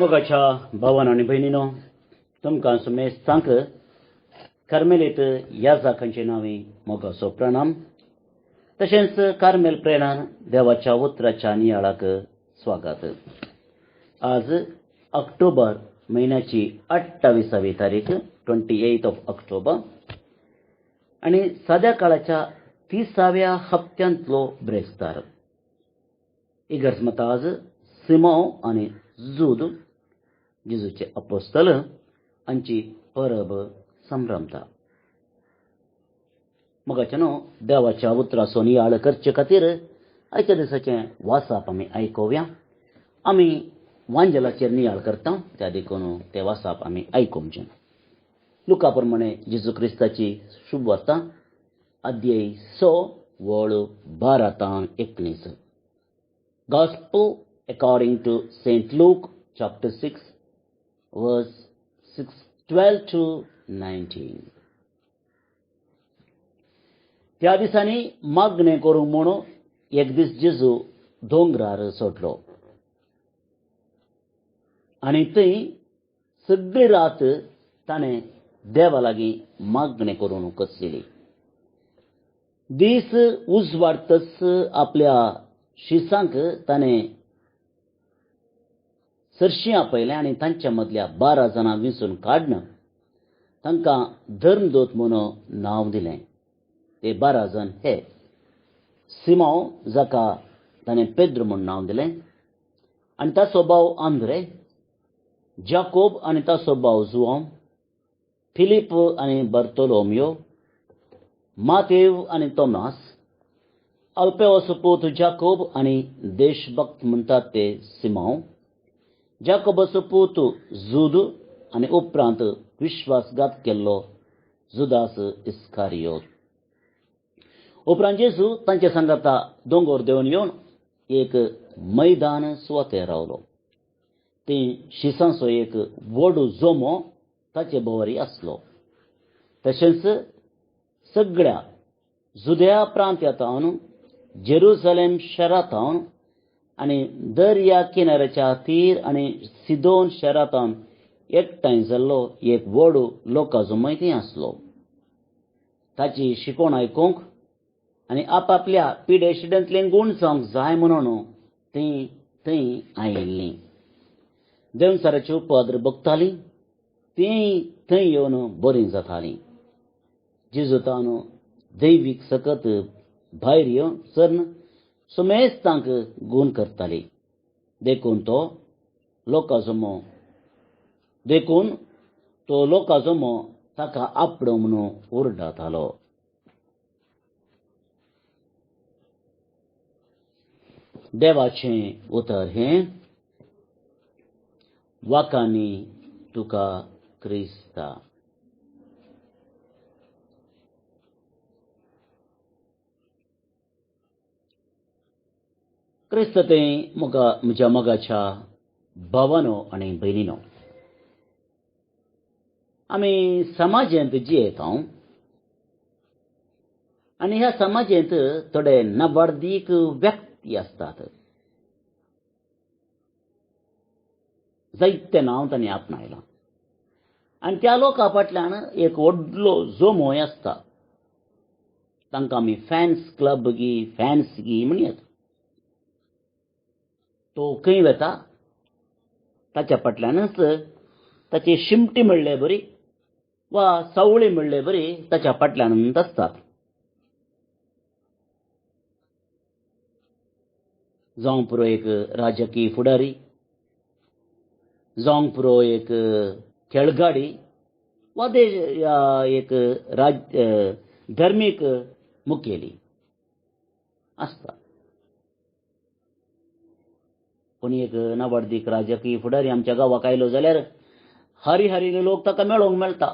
मोगाच्या भावांनो आनी भयणींनो, तुमकां सुमेज सांक कार्मेलीत ह्या जाखांचे नांवी मोगाचो प्रणाम. तशेंच कार्मेल प्रेरणान देवाच्या उतराच्या नियाळाक स्वागत. आज ऑक्टोबर म्हयन्याची 28वी तारीख 28 ऑक्टोबर आनी सद्या काळाच्या 30व्या हप्त्यांतलो ब्रेस्तार. इगर्ज मत आज सिमोव आनी जूद जेजूचे अपोस्तल हांची परब संभ्रमता. मोगाच्यानो, देवाच्या उतराचो नियाळ करचे खातीर आयच्या दिसाचें वासाप आमी आयकोवया. आमी वांजलाचेर नियाळ करता, त्या देखून तें वासाप आमी आयकोवचें. लुका प्रमाणे जेजू क्रिस्ताची शुभ वार्ता, अध्याय 6 वळ 12-19. Gospel according to St. Luke, chapter 6, verse 12-19. त्या दिसांनी मागणें करूंक म्हणून एक दीस जेजू दोंगरार सोडलो आनी थंय सगळी रात ताणें देवा लागीं मागणें करून कसली. दीस उजवाडतच आपल्या शिसांक ताणें सरशी आपयलें आनी तांच्या मदल्या 12 जाणां विंचून काडून तांकां धर्मदूत म्हणून नांव दिलें. ते 12 जण हे: सिमोव, जाका ताणें पेद्र म्हूण नांव दिलें, आनी ताचो भाव आंद्रे, जाकोब आनी ताचो भाव जुआंव, फिलीप आनी बार्तोलोमेव, मातेव आनी तोमास, अल्फेवाचो पूत जाकोब आनी देशभक्त म्हणटात ते सिमोव, जाकोबाचो पूत जूद आनी उपरांत विश्वासघात केल्लो जुदास इस्कारियोत. उपरांत जेजू तांचे सांगाता दोंगर देंवन येवन एक मैदान सुवातेर रावलो. थंय शिसांचो एक व्हड जोमो ताचे भोंवरी आसलो. तशेंच सगळ्या जुदेया प्रांतांतावन, जेरुसलेम शारांतावन आनी दर्या किनाऱ्याच्या तीर आनी सिदोन शारांतावन एकठांय जाल्लो एक व्हड लोकांजमय थंय आसलो. ताची शिकवण आयकूंक आनी आपआपल्या पिडेशिड्यांतले गूण जावंक जाय म्हणून थंय आयिल्लीं. देंवचाराची उपाद्र भोगतालीं, तीं थंय येवन बरीं जातालीं. जेजू तावन दैवीक सकत भायर येवन सरन सुमेज तांक गूण करताली. देखून तो लोकांजमो ताका आपणो म्हणून उरडातालो. देवाचें उतर हें: वाकानी तुका क्रिस्ता. क्रिस्त तें म्हज्या मोगाच्या भावांनो आनी भयणींनो, आमी समाजांत जियेता आनी ह्या समाजांत थोडे नावाडीक व्यक्ती आसतात. जायते नांव तांणी आपणायलां आनी त्या लोकां फाटल्यान एक व्हडलो जोमोय आसता. तांकां आमी फॅन्स क्लब फॅन्स म्हणयात. तो खंय वता ताच्या फाटल्यानच ताची शिमटी म्हणले बरी वा सावळी म्हणले बरी ताच्या फाटल्यानच आसतात. जावं पुरो एक राजकीय फुडारी, जावं पुरो एक खेळगाडी वा एक धर्मीक मुखेली आसता. पूण एक नावाडीक राजकीय फुडारी आमच्या गांवाक आयलो जाल्यार हारिले लोक ताका मेळोवंक मेळटा.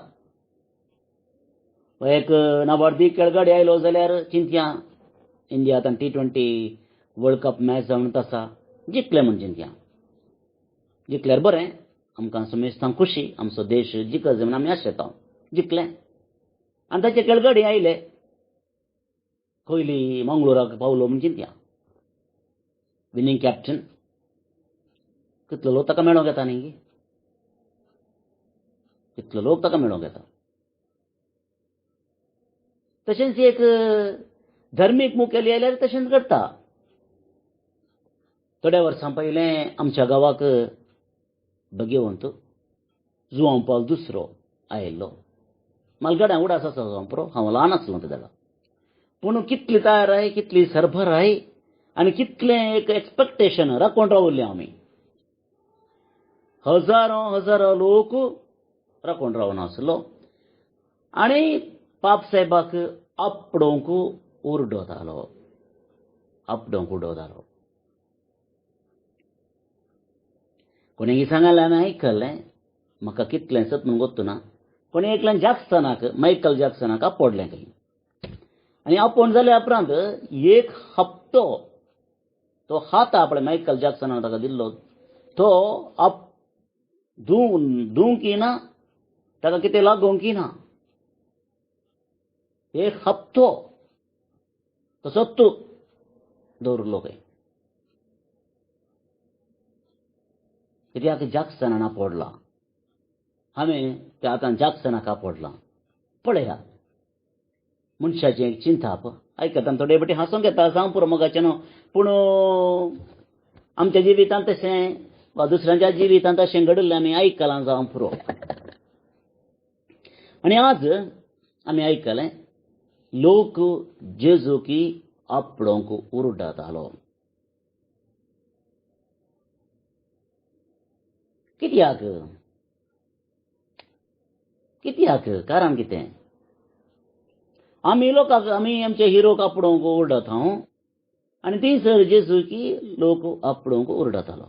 एक नावाडीक खेळगाडी आयलो जाल्यार चिंतया, इंडिया आतां T20 वर्ल्ड कप मॅच जावन आसा, जिखले म्हण चिंतया. जिखल्यार बरें, आमकां सुमेस्तां खुशी, आमचो देश जिखत जावन आमी आशेता. जिखले आनी ताचे खेळगाडी आयले, कोहली मंगळुराक पावलो म्हण चिंतया. विनींग कॅप्टन कितलो लोक ताका मेळोंक येता न्ही, कितलो लोक ताका मेळोंक येता. तशेंच एक धर्मीक मुखेली आयल्यार तशेंच घडटा. थोड्या वर्सां पयलें आमच्या गांवाक भगवंत जुआंव पॉल दुसरो आयिल्लो. मालगड्या उडास आसा पुरो, हांव ल्हान आसलो तेदला. पूण कितली तयाराय, कितली सरभराय आनी कितलें एक एक्सपेक्टेशन राखून रावल्ले आमी. हजारो लोक राखून रावन आसलो आनी पाप साहेबाक आपडोवंक उरडतालो, आपडोवंक उडयतालो. कोणेंय सांगलें आनी आयकल्लें, म्हाका कितलें सत म्हूण गोत्तू ना. कोणें एकल्यान जॅक्सनाक, मायकल जॅक्सनाक आपडलें खंय. आनी आपोवन जाल्या उपरांत एक हप्तो तो हात आपणे मायकल जॅक्सनान ताका दिल्लो तो धुवंकी ना, ताका कितें लागोवंकी ना. एक हप्तो तसोच दवरलो खंय. कित्याक जॅक्सनान आपडला, हांवें त्या आतां जॅक्सनाक आपडलां. पळयात मनशाची एक चिंताप. आयकता थोडे फावटी हांसूंक येता, जावं पुरो मोगाचें न्हू, पूण आमच्या जिवितांत तशें वा दुसऱ्यांच्या जिवितांत तशें घडिल्लें आमी आयकलां जावं पुरो. आनी आज आमी आयकलें लोक जेजूकी आपडोवंक उरडतालो. कित्याक? कारण कितें? आमी लोकांक, आमी आमचे हिरोक आपडोवंक उरडता आनी थंयसर जेजूकी लोक आपडोवंक उरडतालो.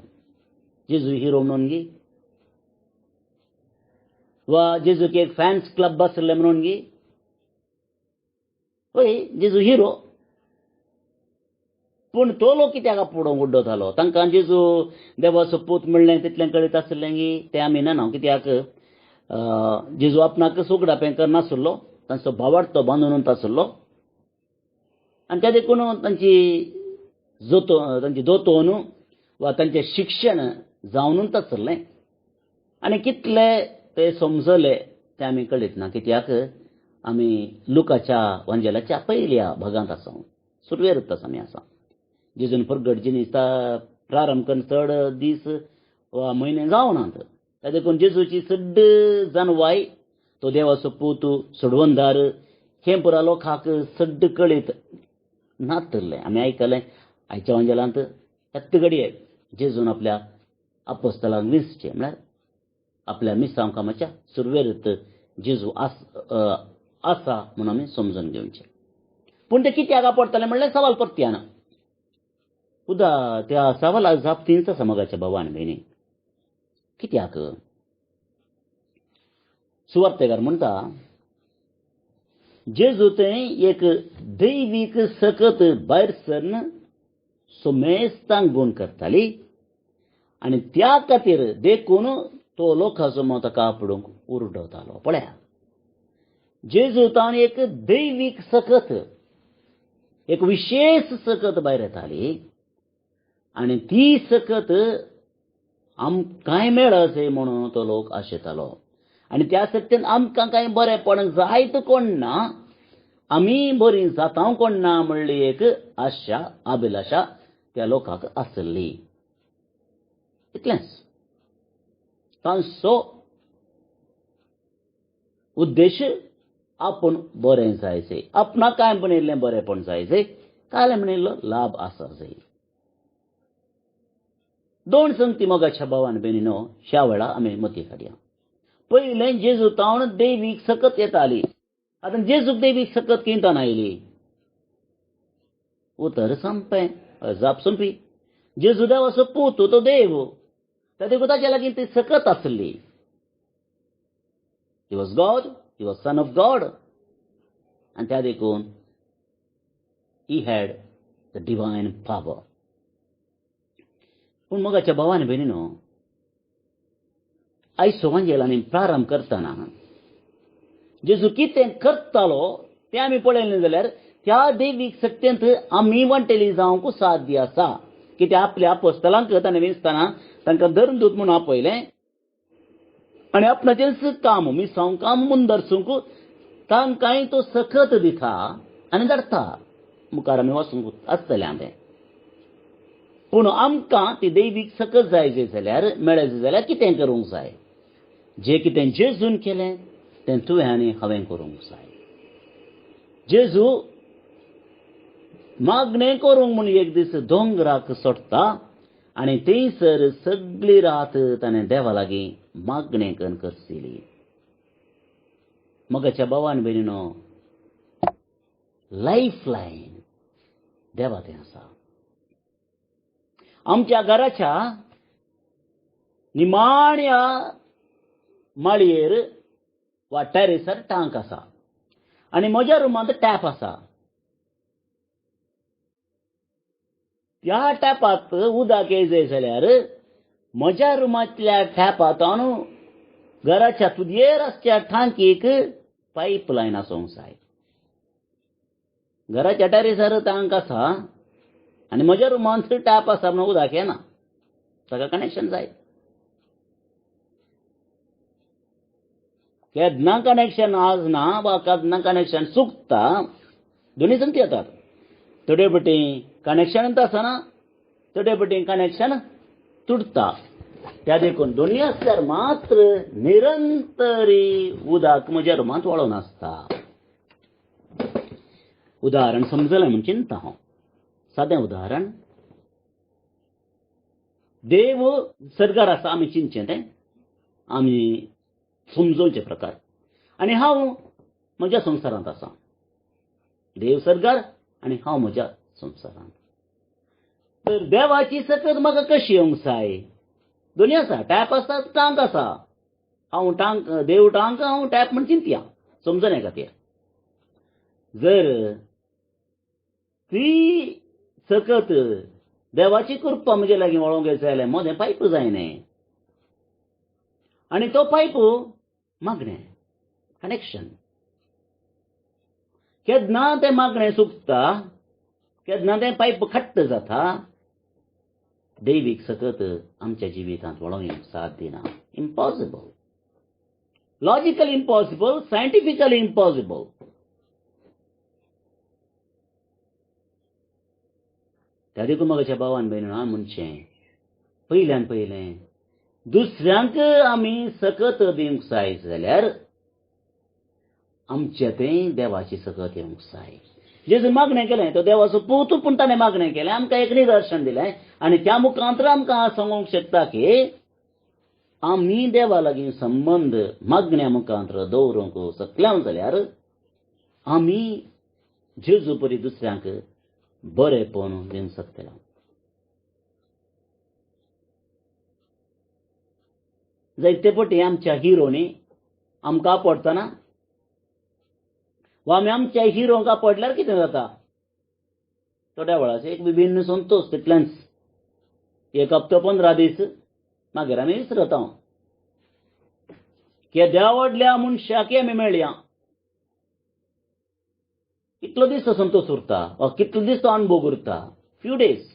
जेजू हिरो म्हणून गी, वा जेजूक एक फॅन्स क्लब आसले म्हणून गी. हय, जेजू हिरो, पूण तो लोक कित्याक आपडोवंक उड्डतालो? तांकां जेजू देवाचो पूत म्हणलें तितलें कळीत आसलें गी? तें आमी ना. कित्याक जेजू आपणाक सुगडा पेंकर नासलो, तांचो भावार्थ तो बांदून आसलो आनी त्या देखून तांची दोतोन वा तांचें शिक्षण जावनूच आसलें. आनी कितले ते समजले तें आमी कळीत ना. कित्याक आमी लुकाच्या वंजलाच्या पयल्या भागांत आसा, सुरवेरूच आमी आसा. जेजून प्रगट जिनिसा प्रारंभ करून चड दीस वा म्हयने जावनात. त्या देखून जेजूची सड्ड जानवाय, तो देवाचो पूत, सोडवंदार, हें पुरा लोकांक सड्ड कळीत नासलें. आमी आयकलें आयच्या वंजलांत येत घडये जेजून आपल्या आपोस्तलांक विसचे, म्हळ्यार आपल्या मिसांव कामाच्या सुरवेरेंत जेजू आसा म्हणून आमी समजून घेवचें. पूण ते कित्याक आपडटाले म्हणल्यार सवाल परत्यान. उदा त्या सवालाक जाप तींच आसा मोगाच्या भावा आनी भयणी. कित्याक? सुवार्थेकार म्हणटा जेजू थंय एक दैवीक सकत भायर सरन सुमेस्तांक गुण करताली आनी त्या खातीर देखून तो लोकांचो मोग ताका आपडूंक उरडतालो. पळया, जेजूतान एक दैवीक सकत, एक विशेष सकत भायर येताली आनी ती सकत आमकांय मेळचे म्हणून तो लोक आशेतालो. आनी त्या सत्यान आमकां कांय बरेपण जायत कोण ना, आमी बरीं जातांव कोण ना म्हणली एक आशा, अभिलाशा त्या लोकांक आसली. इतलेंच तांचो उद्देश. आपूण बरें जायचें, आपणाक काय म्हणिल्लें बरेपण जायचें, काय म्हणिल्लो लाभ आसा जाय. दोन संगती मोगाच्या भावान भयणीनो ह्या वेळा आमी मती काडया. पयलें जेजूतावन दैवीक सकत येताली. आतां जेजूक दैवीक सकत किंतान आयली? उतर संपें, जाप संपी. जेजू देवाचो पूत, तो देव, त्या देखून ताचे लागीं ती सकत आसली. He was God, he was son of God, आनी त्या देखून he had the divine power. पूण मोगाच्या भावान भयणीनो, आयचो वंजलांनी प्रारंभ करतना जेजू कितें करतालो तें आमी पळयलें जाल्यार त्या दैवीक सत्यांत आमी वांटेली जावंक साध्य आसा. की ते आपल्या अपोस्तलांक ताणें वेंचताना तांकां धर्मदूत म्हणून आपयलें आनी आपणाचें काम मिसांव काम मुंदरसूंक तांकांय तो सखत दिता आनी धाडटा मुखार आमी वचूंक आसतलें हांवें. पूण आमकां ती दैवीक सकत जाय जाल्यार मेळत जाल्यार कितें करूंक जाय? जें कितें जेजून केलें तें तुवें आनी हांवें करूंक जाय. जेजू मागणें करूंक म्हूण एक दीस दोंगराक सोडटा आनी थंयसर सगळी रात ताणें देवा लागीं मागणें करतली. मोगाच्या भावान भयणीनो, लायफ लायन देवा तें आसा. आमच्या घराच्या निमाण्या माळयेर वा टॅरेसार टांक आसा आनी म्हज्या रुमांत टॅप आसा. त्या टॅपात उदक येयत जाल्यार म्हज्या रुमांतल्या टॅपांतल्यान घराच्या तुदयेर आसच्या टांकीक पायप लायन आसूंक जाय. घराच्या टॅरेसार टांक आसा आनी म्हज्या रुमांत टॅप आसा म्हणून उदक येना, ताका कनेक्शन जाय. केन्ना कनेक्शन आजना वा केन्ना कनेक्शन चुकता, दोनी संगती येतात. थोडे पटी कनेक्शन आसना, थोडे पटी कनेक्शन तुटता. त्या देखून दोनी आसल्यार मात्र निरंतरी उदक म्हज्या रुमांत वळोन आसता. उदाहरण समजलें म्हूण चिंता हांव. सादें उदाहरण, देव सर्गार आसा आमी चिंतचें तें, आमी समजोवचे प्रकार. आनी हांव म्हज्या संवसारांत आसा. देव सर्गार आनी हांव म्हज्या संवसारांत. तर देवाची सकत म्हाका कशी येवंक जाय? दोनी आसा, टॅप आसा, टांक आसा. हांव टांक, देव टांक, हांव टॅप म्हूण चिंतया समजणे खातीर. जर ती सकत देवाची कृपा म्हजे लागीं वळोवंक जाय जाल्यार मोदें पायप जाय न्ही. आनी तो पायप मागणें, कनेक्शन. केन्ना तें मागणें चुकता, केन्ना तें पायप खट्ट जाता, दैवीक सकत आमच्या जिवितांत वळोवंक येवंक साथ दिना. Impossible. Logically impossible, scientifically impossible. त्या देखून मोगाच्या भावान भयणीनो, हांव म्हणचें पयल्यान पयलें दुसऱ्यांक आमी सकत दिवंक जाय जाल्यार आमचें तें देवाची सकत येवंक जाय. जेजून मागणें केलें तो देवाचो पूत, पूण ताणें मागणें केलें, आमकां एक निदर्शन दिलें आनी त्या मुखांतर आमकां सांगूंक शकता की आमी देवा लागीं संबंद मागण्या मुखांतर दवरूंक शकलें जाल्यार आमी जेजू परी दुसऱ्यांक बरेपण दिवंक शकतले. जायते पटी आमच्या हिरोनी आमकां आपडटना वा आमी आमच्या हिरोंक आपडल्यार कितें जाता? थोड्या वेळाचेर एक विभिन्न संतोश, तितलेंच. एक हप्तो 15 दीस मागीर आमी विसरता. केद्या आवडल्या मनशाक आमी मेळया, कितलो दीस तो संतोश उरता वा कितलो दीस तो अनुभव उरता? Few days.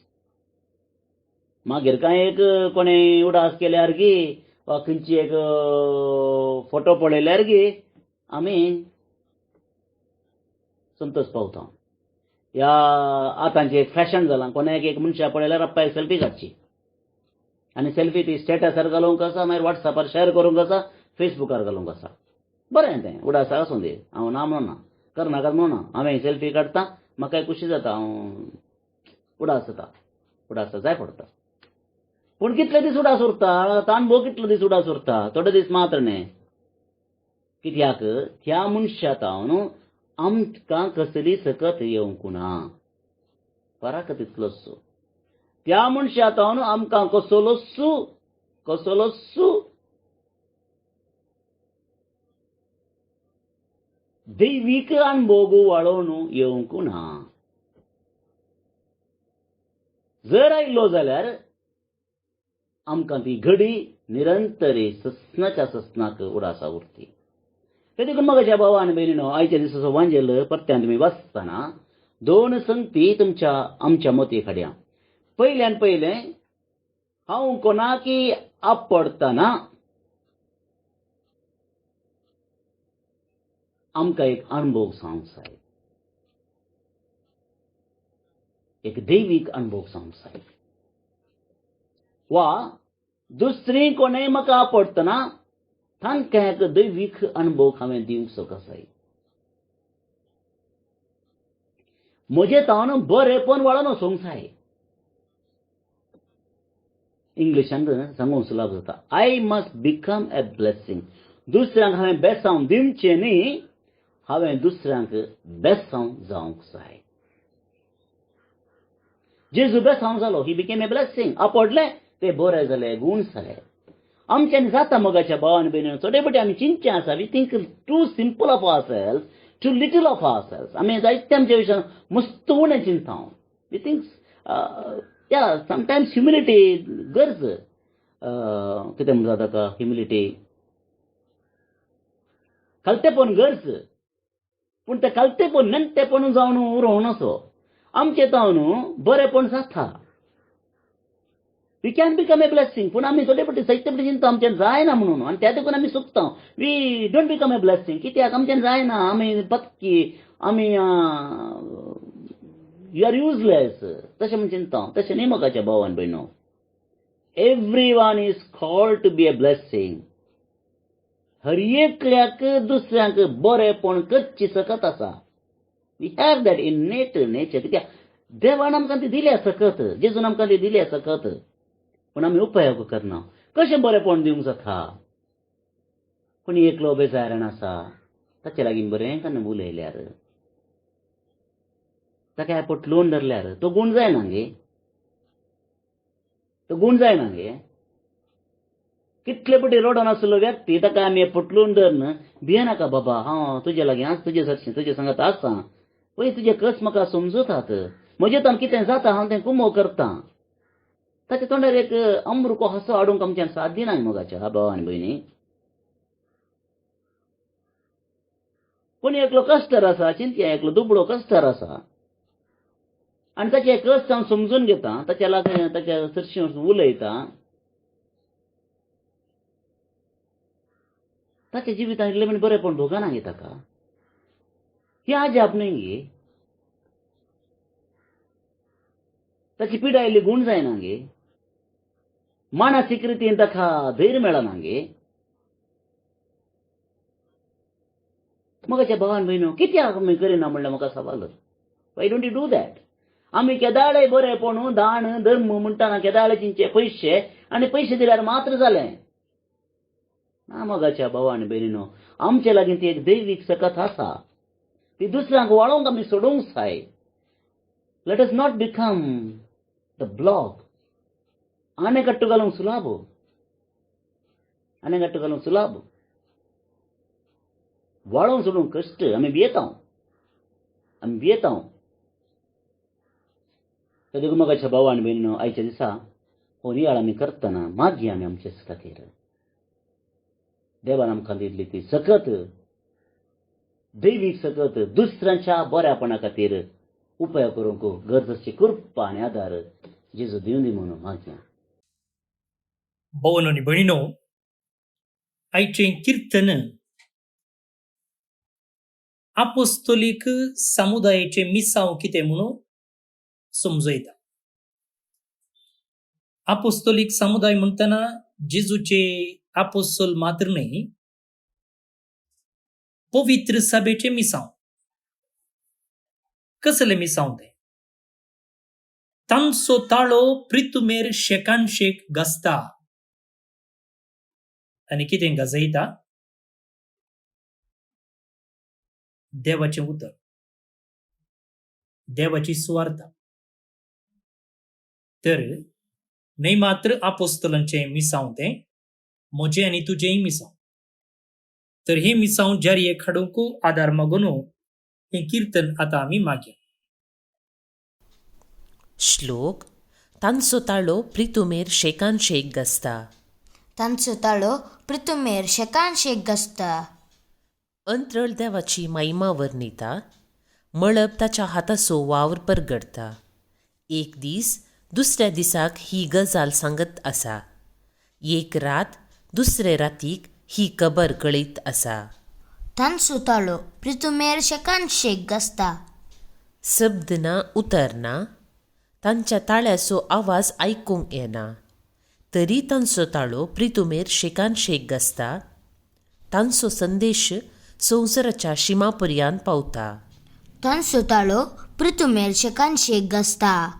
मागीर कांय एक कोणें उडास केल्यार गी वा खंयची एक फोटो पळयल्यार गी आमी संतोष पावता. ह्या आतांचें एक फॅशन जालां, कोणाक एक मनशा पळयल्यार आपणाक सेल्फी काडची आनी सेल्फी ती स्टेटसार घालूंक आसा, मागीर वॉट्सॅपार शेअर करूंक आसा, फेसबुकार घालूंक आसा. बरें तें, उडासा आसूं दी, हांव ना म्हणना, करनाकात म्हणना. हांवें सेल्फी काडटा, म्हाकाय खुशी जाता, हांव उडास जाता, उडास जाय पडटा. पूण कितले दीस उडास उरता? अनुभव कितलो दीस उडास उरता? थोडे दीस मात्र न्ही. कित्याक त्या मनशांतावन आमकां कसली सकत येवंक ना. फरक तितलोच. त्या मनशांतावन आमकां कसलोच दैवीक अनुभव वाळोवन येवंक ना. जर आयलो जाल्यार आमकां ती घडी निरंतरी ससनाच्या ससनाक उडासा उरती. ते देखून मोगाच्या भावान भयणीनो, आयच्या दिसाचो वांजेल परत्यान तुमी वाचतना दोन संगती आमच्या मती हाडया. पयल्यान पयलें हांव कोणाकी आपडटना आमकां एक अणभव सांगूंक जाय, एक दैवीक अणभव सांगूंक जाय. वा दुसरी कोणें म्हाका आपडटना तांकां एक दैवीक अणभव हांवें दिवंक जाय. म्हजे तावन बरेपण वाडोवन वचोंक जाय. इंग्लिशान सांगूंक सुलभ जाता, I must become a blessing. दुसऱ्यांक हांवें बेसांव दिवचें न्ही, हांवें दुसऱ्यांक बेसांव जावंक जाय. जेजू बेसांव जालो, ही बिकेम ए ब्लेसिंग. आपडलें तें बरें जालें, गूण जालें. आमच्यान जाता मोगाच्या भावान भयणीनो, थोडे फावटी आमी चिंतचे आसा, we think too simple of ourselves, too little of ourselves. आमी जायते आमच्या विशयान मस्त उणें चिंताव. वी थिंक समटायम्स ह्युमिलिटी गरज. कितें म्हणटा ताका ह्युमिलिटी, कलतेपण गरज. पूण तें कलतेपण नेणटेपण जावन उरों नसो. आमचें तावन बरेपण जाता. We can become a blessing. पूण आमी थोडे फावटी जायते फावटी चिंता आमच्यान जायना म्हणून, आनी त्या देखून आमी चुकता. We don't become a blessing. कित्याक आमच्यान जायना, आमी पत्की, आमी यू आर युजलेस, तशें म्हूण चिंता. तशें न्ही मोगाच्या भावान भयणो. Everyone is called to be a blessing. हर एकल्याक दुसऱ्यांक बरेपण करची सकत आसा. We have that innate nature. कित्याक देवान आमकां ती दिल्या सकत, जेजून आमकां ती दिल्या सकत, पूण आमी उपयोग करना. कशें बरेपण दिवंक जाता? कोणी एकलो बेजारण आसा, ताचे लागीं बरें कन्न उलयल्यार, ताका पटलून धरल्यार तो गूण जायना गे. तो गूण जायना गे. कितले फावटी रडोन आसलो व्यक्ती, ताका आमी पटलून धरन, भियेनाका बाबा, हांव तुजे लागीं आज तुजे सांगात आसा, पळय तुजे कस म्हाका समजतात, म्हजे तान कितें जाता हांव तें कुमो करतां. ताच्या तोंडार एक अमृको हांसो हाडूंक आमच्यान साध्य ना मोगाच्या भावान भयणी. पूण एकलो कस्टर आसा, चिंतया, एकलो दुबळो कस्टर आसा, आनी ताचे कश्ट हांव समजून घेता, ताच्या लागीं ताच्या चडशें उलयता. ताच्या जिवितांत इल्लें म्हण बरेपण भोगना गे ताका. ही आजाप न्ही गे. ताची पिडा इल्ली गूण जायना गे. मानसीक रितीन ताका धैर्य मेळना गे. मोगाच्या भावान भयणो, कित्याक आमी करिना म्हणल्यार म्हाका सवाल. Why don't you do that? आमी केदाळे बरेपण, दान, धर्म म्हणटाना केदाळे चिंचे पयशे, आनी पयशे दिल्यार मात्र जालें ना. मोगाच्या भावान भयणीनो, आमचे लागीं ती एक दैवीक सकत आसा. ती दुसऱ्यांक वाळोवंक आमी सोडूंक जाय. Let us not become the block. आने कट्टू घालूंक सुलाभ, आने कट्टू घालूंक सुलाभ, वाळोवन सोडूंक कश्ट. आमी भियेतां, आमी भियेतां. देखून मोगाच्या भावान भयणीनो, आयच्या दिसा होनियाळ आमी करतना मागी आमी आमचे खातीर. देवान आमकां दिल्ली ती सकत, दैवीक सकत, दुसऱ्यांच्या बऱ्यापणा खातीर उपयोग करूंक गरजेची कृपा आनी आदार जेजू दिवं दी म्हणून मागया. भवनो आनी भयणीनो, आयचें किर्तन आपोस्तोलीक समुदायाचें मिसांव कितें म्हणून समजयता. आपोस्तोलीक समुदाय म्हणटना जेजूचे आपोस्तोल मात्र न्ही, पवित्र सभेचे मिसांव. कसले मिसांव ते? तांचो ताळो प्रितुमेर शेकानशेक घासता. आनी कितें गाजयता? देवाचें उतर, देवाची सुवार्ता. तर न्हय मात्र आपोस्तलांचें मिसांव तें, म्हजें आनी तुजेंय मिसांव. तर हे मिसांव जारयेक हाडूंक आदार मागून हें किर्तन आतां आमी मागया. श्लोक. तांचो ताळो प्रितुमेर शेकान शेक घासता. तांचो ताळो प्रितुमेर शेकान शेक घासता. अंतरळ देवाची महिमा वर्णिता. मळब ताच्या हाताचो वावर परगडता. एक दीस दुसऱ्या दिसाक ही गजाल सांगत आसा. एक रात दुसरे रातीक ही खबर कळीत आसा. तांचो ताळो प्रितुमेर शेकान शेक घासता. शब्द ना, उतर ना. तांच्या ताळ्याचो आवाज आयकूंक येना. तरी तांचो ताळो प्रितुमेर शेकान शेक घासता. तांचो संदेश संवसाराच्या शिमापर्यंत पावता. तांचो ताळो प्रितुमेर शेकान शेक घासता.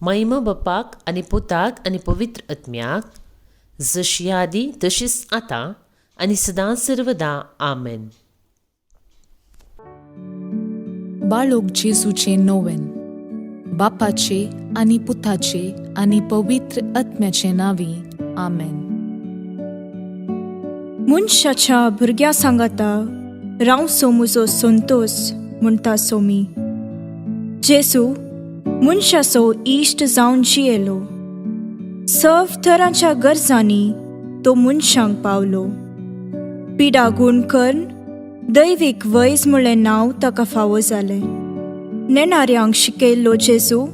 महिमा बापाक आनी पुताक आनी पवित्र आत्म्याक, जशी आदी तशीच आतां आनी सदां सर्वदा. आमेन. बाळोक जेजूचे नोवेन. बापाचे आनी पुताचे आनी पवित्र आत्म्याचे नांवी. आमेन. मनशाच्या भुरग्या सांगाता रावसो म्हजो संतोष म्हणटा सोमी. जेजू मनशाचो इश्ट जावन जियेलो. सर्व तरांच्या गरजांनी तो मनशांक पावलो. पिडा गूण करून दैवीक वैज म्हणलें नांव ताका फावो जालें. नेणाऱ्यांक शिकयल्लो जेजू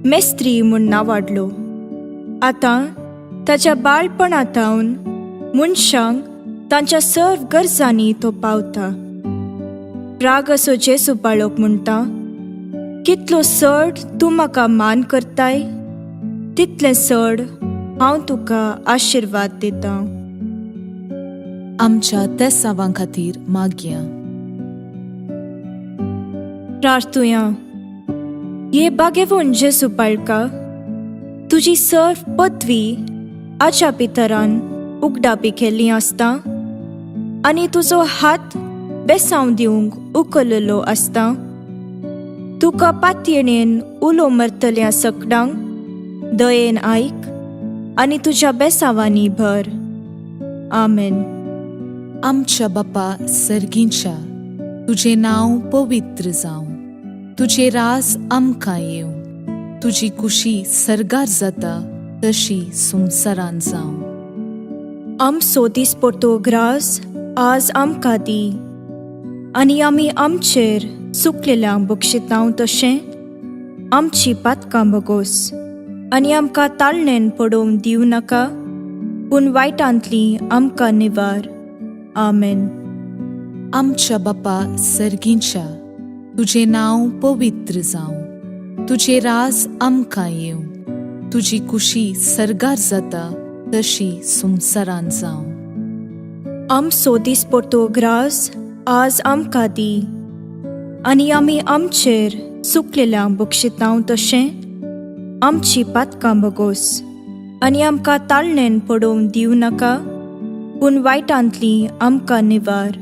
मेस्त्री म्हूण नांवाडलो. आतां ताच्या बाळपणांतावन मनशांक तांच्या सर्व गरजांनी तो पावता. राग असो जेजू बाळोक म्हणटा, कितलो चड तूं म्हाका मान करताय, तितलें चड हांव तुका आशिर्वाद दितां. आमच्या तेसावां खातीर मागया. प्रार्थुया. ये बागेवून जेजू बाळका, तुजी सर्व पदवी आच्या पितरान उगडापी केल्ली आसता आनी तुजो हात बेसांव दिवंक उखललो आसता. तुका पातयेणेन उलो मरतल्या सकडांक दयेन आयक आनी तुज्या बेसावांनी भर. आमेन. आमच्या बापा सर्गींच्या, तुजें नांव पवित्र जावं. तुजें राज आमकां येवं. तुजी कुशी सर्गार जाता तशी संवसारांत जावं. आमचो दिसपडटो ग्रास आज आमकां दी आनी आमी आमचेर चुकलेल्यांक बक्षितांव तशें आमची पातकां बगोस आनी आमकां ताळणेन पडोवंक दिवं नाका, पूण वायटांतली आमकां निवार. आमेन. आमच्या बापा सर्गींच्या, तुजें नांव पवित्र जावं. तुजें राज आमकां येवं. तुजी कुशी सर्गार जाता तशी संवसारांत जावं. आमचो दिसपडटो ग्रास आज आमकां दी आनी आमी आमचेर चुकलेल्यांक बक्षितांव तशें आमची पातकां बगोस आनी आमकां ताळणेन पडोवंक दिवं नाका, पूण वायटांतली आमकां निवार.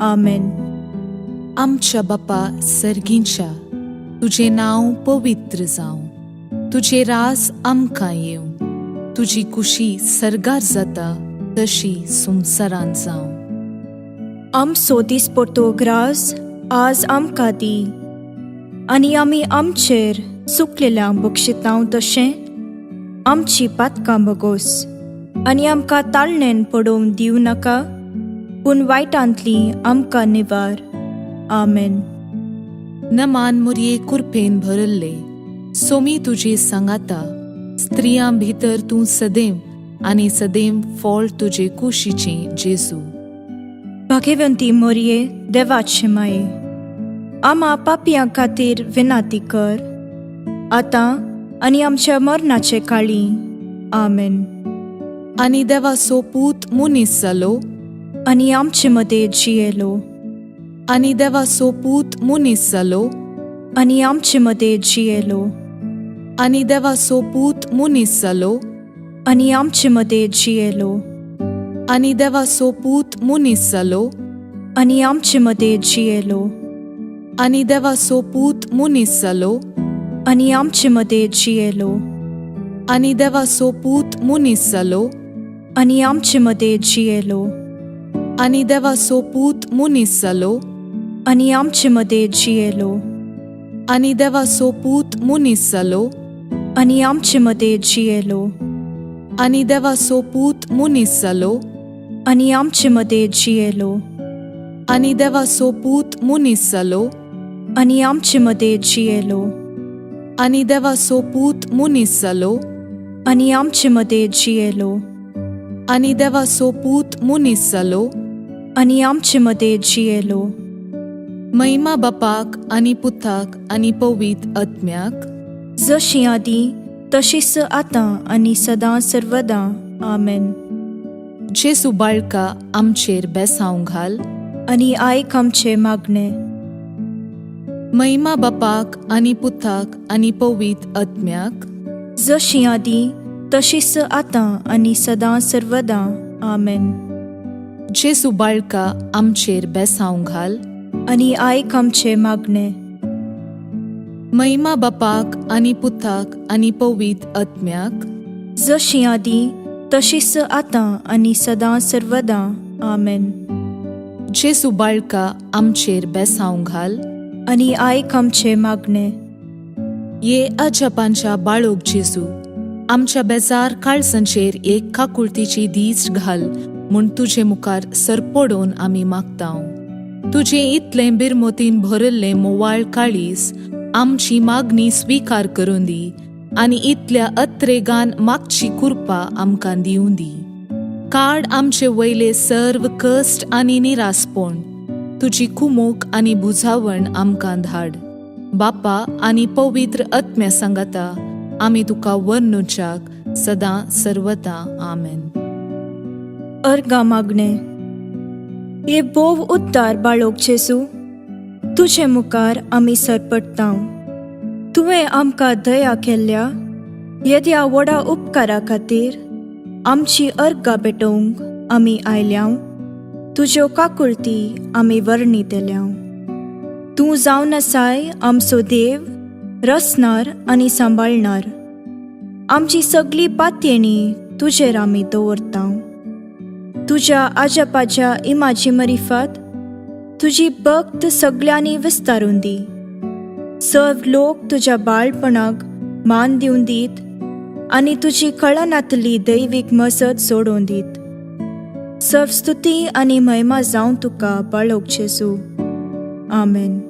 आमेन. आमच्या बापा सर्गींच्या, तुजें नांव पवित्र जावं. तुजें राज आमकां येवं. तुजी कुशी सर्गार जाता तशी संवसारांत जावं. आमचो दिसपडटो ग्रास आज आमकां दी आनी आमी आमचेर चुकलेल्यांक बक्षितांव तशें आमची पातकां बगोस आनी आमकां ताळणेन पडोवंक दिवं नाका, पूण वायटांतली आमकां निवार. आमेन. नमान मुरये कुरपेन भरल्ले, सोमी तुजे सांगाता. स्त्रियां भितर तूं सदैव आनी सदैव फळ तुजे कुशीचें जेजू. भाग्यवंती मोरये, देवाचे माये, आम्हा पापियां खातीर विनाती कर, आतां आनी आमच्या मरणाचे काळी. आमेन. आनी देवाचो पूत मुनीस जालो आनी आमचे मदें जियेलो. आनी देवाचो पूत मुनीस जालो आनी आमचे मदें जियेलो. आनी देवाचो पूत मुनीस जालो आनी आमचे मदें जियेलो. आनी देवाचो पूत मुनीस जालो आनी आमचे मदें जियेलो. आनी देवाचो पूत मुनीस जालो आनी आमचे मदें जियेलो. आनी देवाचो पूत मुनीस जालो आनी आमचे मदें जियेलो. आनी देवाचो पूत मुनीस जालो आनी आमचे मदें जियेलो. आनी देवाचो पूत मुनीस जालो आनी आमचे मदें जियेलो. आनी देवाचो पूत मुनीस जालो आनी आमचे मदें जियेलो. आनी देवाचो पूत मुनीस जालो आनी आमचे मदें जियेलो. आनी देवाचो पूत मुनीस जालो आनी आमचे मदें जियेलो आनी देवाचो पूत मुनीस जालो आनी आमचे मदें जियेलो महिमा बापाक आनी पुताक आनी पवित्र आत्म्याक जशी आदी तशीच आतां आनी सदां सर्वदां आमेन. जेसू बाळका आमचेर बेसांव घाल आनी आयक आमचे मागणे. महिमा बापाक आनी पुताक आनी पवित्र आत्म्याक जशी आदी तशीच आतां आनी सदां सर्वदां आमेन. जेसू बाळका आमचेर बेसांव घाल आनी आयक आमचे मागणे. महिमा बापाक आनी पुताक आनी पवित्र आत्म्याक जशी आदी तशीच आतां आनी सदां सर्वदां आमेन. जेसू बाळका आमचेर बेसांव घाल आनी आयक आमचे मागणे. ये अजपांच्या बाळोक जेजू आमच्या बेजार काळजांचेर एक काकुळतीची दीस घाल म्हूण तुजे मुखार सरपडोवन आमी मागतांव. तुजे इतलें बिरमोतीन भरल्लें मोवाळ काळीस आमची मागणी स्वीकार करून दी आनी इतल्या अत्रेगान मागची कृपा आमकां दिवूं दी. काड आमचे वयले सर्व कश्ट आनी निरासपण. तुजी कुमोक आनी बुजावण आमकां धाड. बापा आनी पवित्र आत्म्या सांगाता आमी तुका वर्णुच्याक सदां सर्वदां आमेन. अर्गा मागणे. ये बोव उद्दार बाळोक जेजू तुजे मुखार आमी सरपडटांव. तुवें आमकां दया केल्ल्या येद्या व्हडा उपकारा खातीर आमची अर्गां पेटोवंक आमी आयल्याव. तुज्यो काकुळटी आमी वर्णितल्याव. तूं जावन आसाय आमचो देव, रचणार आनी सांबाळणार. आमची सगळी पातयेणी तुजेर आमी दवरतांव. तुज्या आजपाच्या इमाची मरिफात तुजी भक्त सगळ्यांनी विस्तारून दी. सर्व लोक तुज्या बाळपणाक मान दिवन दीत आनी तुजी कळनातली दैवीक मजत सोडून दीत. सर्व स्तुती आनी महिमा जावं तुका बाळोक जेजू. आमेन.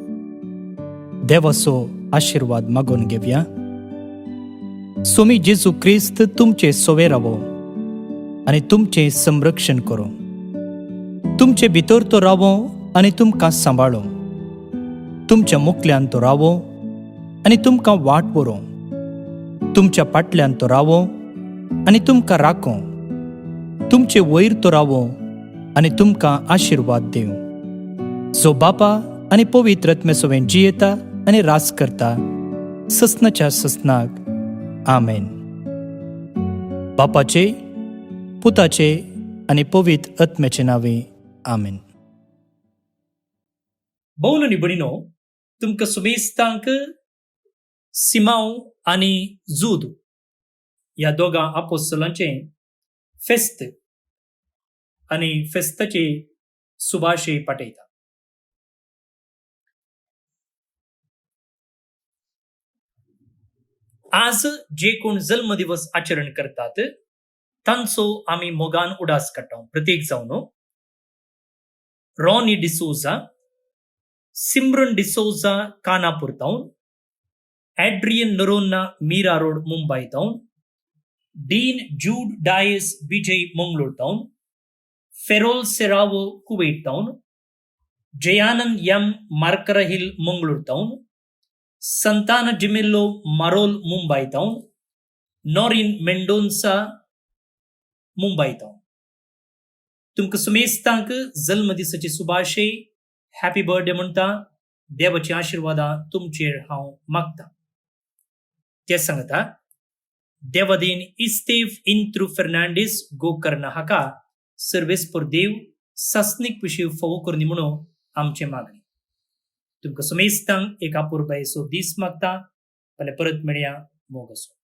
देवाचो आशीर्वाद मागून घेवया. स्वामी जेजू क्रिस्त तुमचे सोवे रावो आनी तुमचे संरक्षण करो. तुमचे भितर तो रावो आनी तुमकां सांबाळो. तुमच्या मुखल्यान तो रावो आनी तुमकां वाट व्हरो. तुमच्या फाटल्यान तो रावो आनी तुमकां राखो. तुमचे वयर तो रावो आनी तुमकां आशीर्वाद दिवं. जो बापा आनी पवित्र आत्म्या सोबेन जियेता आनी रास करता ससनाच्या ससनाक. आमेन. बापाचे, पुताचे आनी पवित्र आत्म्याचे नावे. आमेन. बौल निबडिनो तुमकां सुबेस्तांक सिमाव आनी जूद ह्या दोगां आपोस्तलांचे फेस्त आनी फेस्ताचे सुभाशे पाठयता. आज जे कोण जल्म दिवस आचरण करतात तांचो आमी मोगान उडास काडटा. प्रत्येक जावन रॉनी डिसोजा, सिमरन डिसोजा कानापूर तावन, एड्रियन नरोन्ना मीरा रोड मुंबई तावन, डीन जूड डायस विजय मंगलोर तावन, फेरोल सेरावो कुवेट तावन, जयानंद एम मार्करहिल मंगलोर तावन, संताना जिमेल्लो मारोल मुंबई तावन, नॉरिन मेंडोन्सा मुंबई तावन. तुमकां सुमेस्तांक जल्म दिसाची सुभाशे, हॅपी बर्थडे म्हणटा. देवाची आशीर्वादां तुमचेर हांव मागता. ते सांगता देवादीन इस्तेफ इंत्रु फर्नांडीस गोकर्णा हाका सर्वेस por देव सस्नीक पिशीव फोव करनी म्हणून आमचे मागणी. तुमकां सुमेस्तांक एक अपुरबायेचो दीस मागता. फाल्यां परत मेळया. मोग असो.